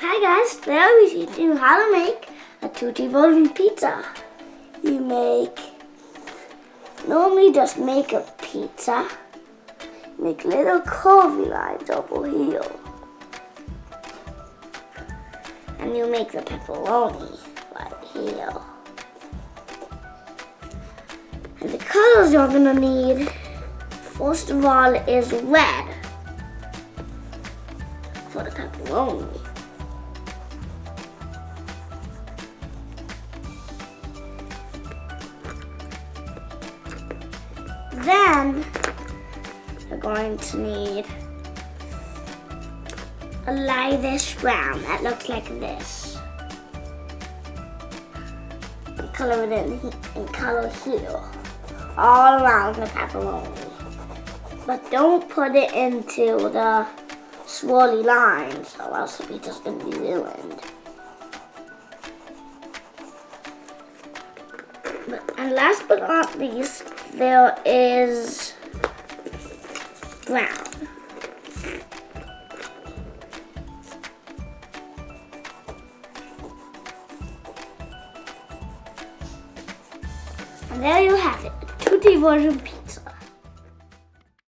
Hi guys, today I'll be teaching you how to make a Tootie version pizza. Normally just make a pizza, make little curvy lines over here. And you make the pepperoni right here. And the colors you're gonna need, first of all, is red for the pepperoni. Then you're going to need a lightish brown that looks like this. And color it in color here, all around the pepperoni. But don't put it into the swirly lines, or else the pizza's going to be ruined. And last but not least, there is brown. And there you have it, a Tootie version pizza.